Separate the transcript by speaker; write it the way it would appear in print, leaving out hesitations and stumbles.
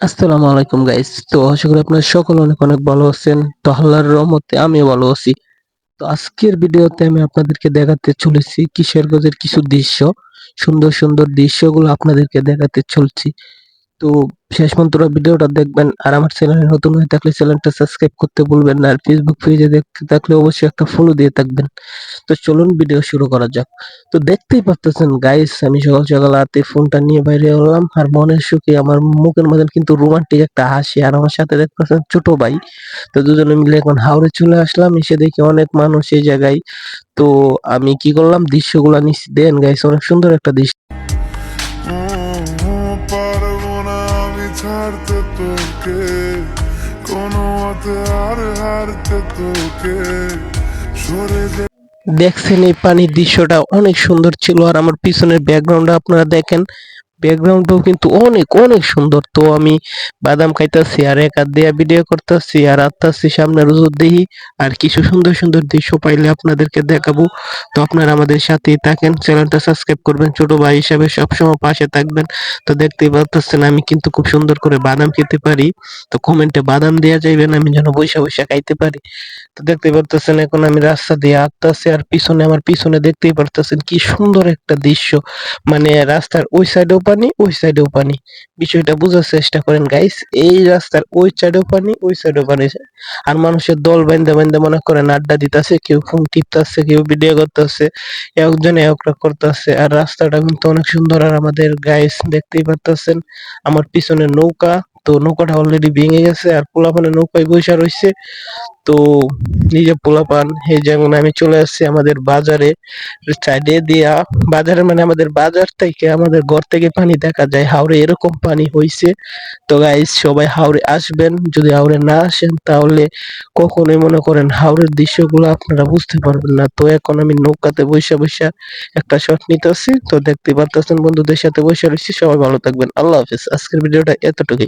Speaker 1: আসসালামু আলাইকুম গাইস। তো আশা করি আপনারা সকলে অনেক অনেক ভালো আছেন। তো আল্লাহর রহমতে আমিও ভালো আছি। তো আজকের ভিডিওতে আমি আপনাদেরকে দেখাতে চলেছি কিশোরগঞ্জের কিছু দৃশ্য। সুন্দর সুন্দর দৃশ্যগুলো আপনাদেরকে দেখাতে চলছি। তো শেষ পর্যন্ত ভিডিওটা দেখবেন। আর আমার চ্যানেলে নতুন হয়ে থাকলে চ্যানেলটা সাবস্ক্রাইব করতে ভুলবেন না। আর ফেসবুক পেজে দেখতে থাকলে অবশ্যই একটা ফলো দিয়ে থাকবেন। তো চলুন ভিডিও শুরু করা যাক। তো দেখতেই পারতেছেন গাইস, আমি সকাল সকাল রাতে ফোনটা নিয়ে বাইরে হলাম আর মনের সুখে আমার মুখের মধ্যে কিন্তু রোমান্টিক একটা হাসি। আর আমার সাথে দেখতেছেন ছোট ভাই। তো দুজনে মিলে এখন হাওড়ে চলে আসলাম, এসে দেখি অনেক মানুষ এই জায়গায়। তো আমি কি করলাম, দৃশ্যগুলা নিচ্ছি। দেন গাইস, অনেক সুন্দর একটা দৃশ্য।
Speaker 2: পারবো না আমি ছাড়তে তোকে, কোনো মতে আর হারতে তোকে সরে যে।
Speaker 1: দেখছেন এই পানির দৃশ্যটা অনেক সুন্দর ছিল। আর আমার পিছনের ব্যাকগ্রাউন্ডটা আপনারা দেখেন, ব্যাকগ্রাউন্ডটাও কিন্তু অনেক অনেক সুন্দর। তো আমি বাদাম খাইতেছি আর এক হাত দিয়ে ভিডিও করতেছি আর আসতেছি সামনে রোজ দেখি। আর কিছু সুন্দর সুন্দর দৃশ্য পাইলে আপনাদেরকে দেখাবো। তো আপনারা আমাদের সাথেই থাকেন, চ্যানেলটা সাবস্ক্রাইব করবেন, ছোট ভাই হিসাবে সবসময় পাশে থাকবেন। তো দেখতেই পাচ্ছেন আমি কিন্তু খুব সুন্দর করে বাদাম খেতে পারি। তো কমেন্টে বাদাম দেওয়া যাইবেন, আমি যেন বৈশা বৈশা খাইতে পারি। তো দেখতেই পারতেছেন এখন আমি রাস্তা দিয়ে আসতেছি আর পিছনে আমার পিছনে দেখতেই পারতেছেন কি সুন্দর একটা দৃশ্য। মানে রাস্তার ওই সাইডেও পানি, ওই সাইডেও পানি। বিষয়টা বোঝার চেষ্টা করেন গাইস। এই রাস্তার ওই সাইডেও পানি, ওই সাইডেও পানি। আর মানুষের দল বাইন্দা বাইন্দা মনে করেন আড্ডা দিতেছে, কেউ ফোন টিপতেছে, কেউ ভিডিও করতেছে, একজন একরা করতেছে। আর রাস্তাটা কিন্তু অনেক সুন্দর। আর আমাদের গাইস দেখতেই পারতেছেন আমার পিছনে নৌকা। তো নৌকাটা অলরেডি ভেঙে গেছে আর পোলাপানের নৌকায় বসে রয়েছে। তো নিজে পোলাপান এই যেমন আমি চলে আসছি আমাদের বাজারে সাইডে দিয়া। বাজারে মানে আমাদের বাজার থেকে আমাদের ঘর থেকে পানি দেখা যায়। হাওড়ে এরকম পানি হইছে। তো গাইস সবাই হাওড়ে আসবেন, যদি হাওড়ে না আসেন তাহলে কখনোই মনে করেন হাওড়ের দৃশ্যগুলো আপনারা বুঝতে পারবেন না। তো এখন আমি নৌকাতে বৈশা বৈশা একটা শট নিতেছি। তো দেখতে পারতেছেন বন্ধুদের সাথে বসে রয়েছি। সবাই ভালো থাকবেন, আল্লাহ হাফেজ। আজকের ভিডিওটা এতটুকুই।